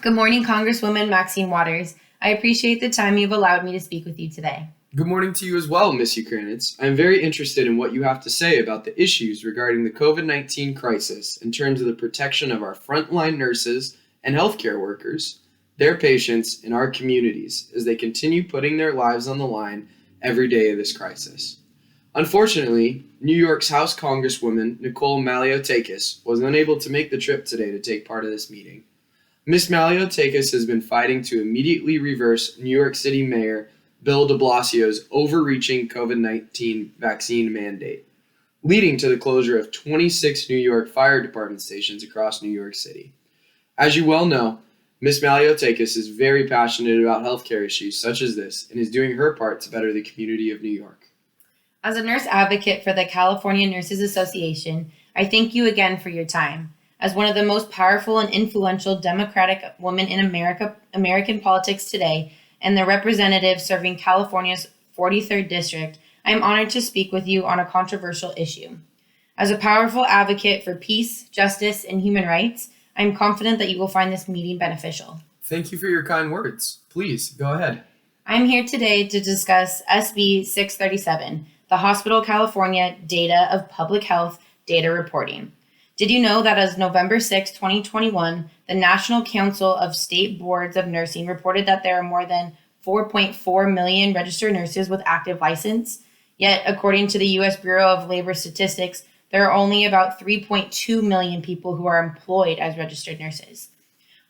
Good morning, Congresswoman Maxine Waters. I appreciate the time you've allowed me to speak with you today. Good morning to you as well, Ms. Ukranitz. I'm very interested in what you have to say about the issues regarding the COVID-19 crisis in terms of the protection of our frontline nurses and healthcare workers, their patients, and our communities as they continue putting their lives on the line every day of this crisis. Unfortunately, New York's House Congresswoman Nicole Maliotakis was unable to make the trip today to take part of this meeting. Ms. Maliotakis has been fighting to immediately reverse New York City Mayor Bill de Blasio's overreaching COVID-19 vaccine mandate, leading to the closure of 26 New York Fire Department stations across New York City. As you well know, Ms. Maliotakis is very passionate about healthcare issues such as this and is doing her part to better the community of New York. As a nurse advocate for the California Nurses Association, I thank you again for your time. As one of the most powerful and influential Democratic women in American politics today, and the representative serving California's 43rd District, I am honored to speak with you on a controversial issue. As a powerful advocate for peace, justice, and human rights, I am confident that you will find this meeting beneficial. Thank you for your kind words. Please, go ahead. I am here today to discuss SB 637, the Hospital California Data of Public Health Data Reporting. Did you know that as November 6, 2021, the National Council of State Boards of Nursing reported that there are more than 4.4 million registered nurses with active license? Yet, according to the U.S. Bureau of Labor Statistics, there are only about 3.2 million people who are employed as registered nurses.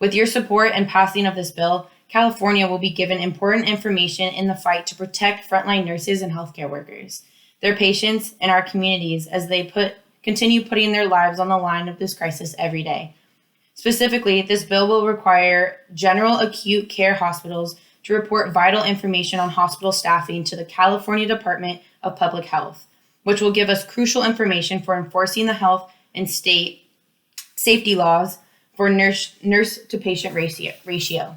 With your support and passing of this bill, California will be given important information in the fight to protect frontline nurses and healthcare workers, their patients, and our communities as they continue putting their lives on the line of this crisis every day. Specifically, this bill will require general acute care hospitals to report vital information on hospital staffing to the California Department of Public Health, which will give us crucial information for enforcing the health and state safety laws for nurse to patient ratio.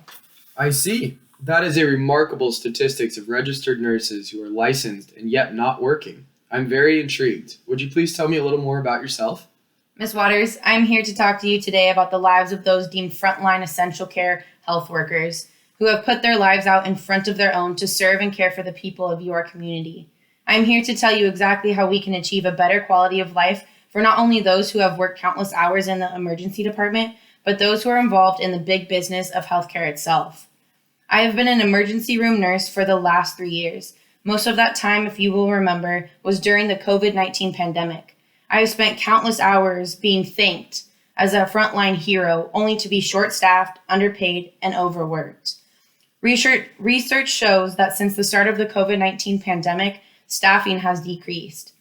I see. That is a remarkable statistics of registered nurses who are licensed and yet not working. I'm very intrigued. Would you please tell me a little more about yourself? Ms. Waters, I'm here to talk to you today about the lives of those deemed frontline essential care health workers who have put their lives out in front of their own to serve and care for the people of your community. I'm here to tell you exactly how we can achieve a better quality of life for not only those who have worked countless hours in the emergency department, but those who are involved in the big business of healthcare itself. I have been an emergency room nurse for the last 3 years. Most of that time, if you will remember, was during the COVID-19 pandemic. I have spent countless hours being thanked as a frontline hero, only to be short-staffed, underpaid, and overworked. Research shows that since the start of the COVID-19 pandemic, staffing has decreased.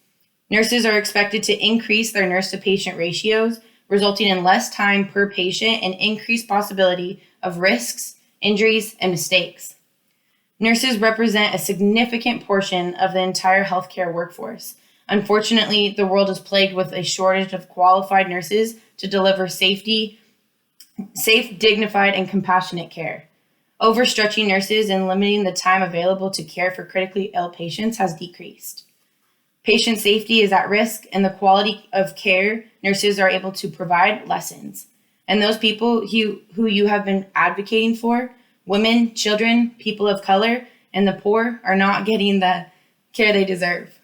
Nurses are expected to increase their nurse-to-patient ratios, resulting in less time per patient and increased possibility of risks, injuries, and mistakes. Nurses represent a significant portion of the entire healthcare workforce. Unfortunately, the world is plagued with a shortage of qualified nurses to deliver safe, dignified, and compassionate care. Overstretching nurses and limiting the time available to care for critically ill patients has decreased. Patient safety is at risk, and the quality of care nurses are able to provide lessens. And those people who you have been advocating for, women, children, people of color, and the poor, are not getting the care they deserve.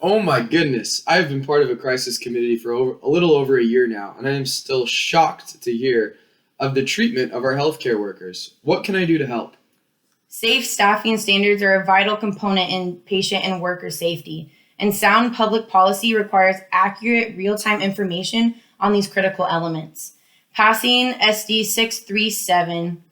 Oh my goodness. I have been part of a crisis committee for a little over a year now, and I am still shocked to hear of the treatment of our healthcare workers. What can I do to help? Safe staffing standards are a vital component in patient and worker safety, and sound public policy requires accurate, real-time information on these critical elements. Passing SD 637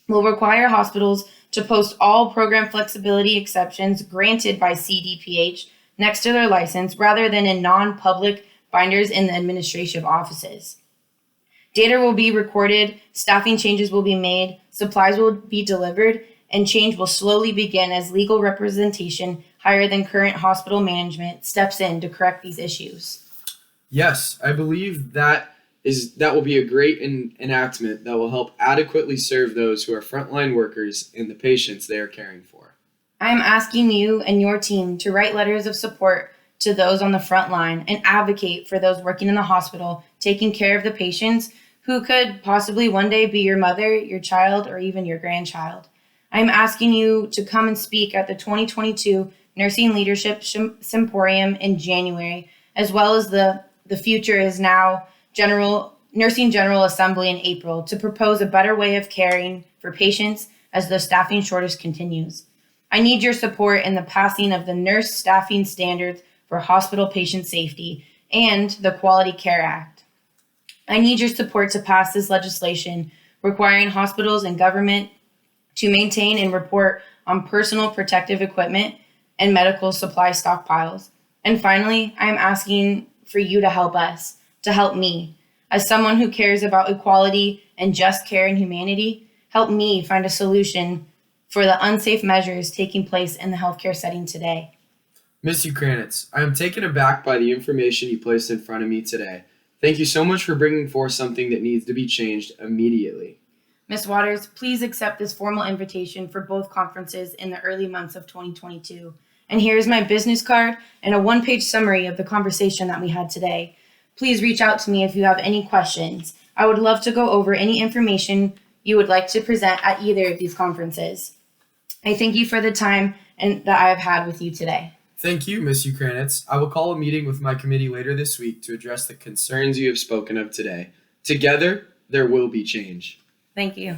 will require hospitals to post all program flexibility exceptions granted by CDPH next to their license rather than in non-public binders in the administrative offices. Data will be recorded, staffing changes will be made, supplies will be delivered, and change will slowly begin as legal representation higher than current hospital management steps in to correct these issues. Yes, I believe that will be a great enactment that will help adequately serve those who are frontline workers and the patients they are caring for. I am asking you and your team to write letters of support to those on the front line and advocate for those working in the hospital, taking care of the patients who could possibly one day be your mother, your child, or even your grandchild. I'm asking you to come and speak at the 2022 Nursing Leadership Symposium in January, as well as the Future is Now Nursing General Assembly in April, to propose a better way of caring for patients as the staffing shortage continues. I need your support in the passing of the Nurse Staffing Standards for Hospital Patient Safety and the Quality Care Act. I need your support to pass this legislation requiring hospitals and government to maintain and report on personal protective equipment and medical supply stockpiles. And finally, I am asking for you to help us, to help me. As someone who cares about equality and just care and humanity, help me find a solution for the unsafe measures taking place in the healthcare setting today. Ms. Ukranitz, I am taken aback by the information you placed in front of me today. Thank you so much for bringing forth something that needs to be changed immediately. Ms. Waters, please accept this formal invitation for both conferences in the early months of 2022. And here is my business card and a one-page summary of the conversation that we had today. Please reach out to me if you have any questions. I would love to go over any information you would like to present at either of these conferences. I thank you for the time that I have had with you today. Thank you, Ms. Ukranitz. I will call a meeting with my committee later this week to address the concerns you have spoken of today. Together, there will be change. Thank you.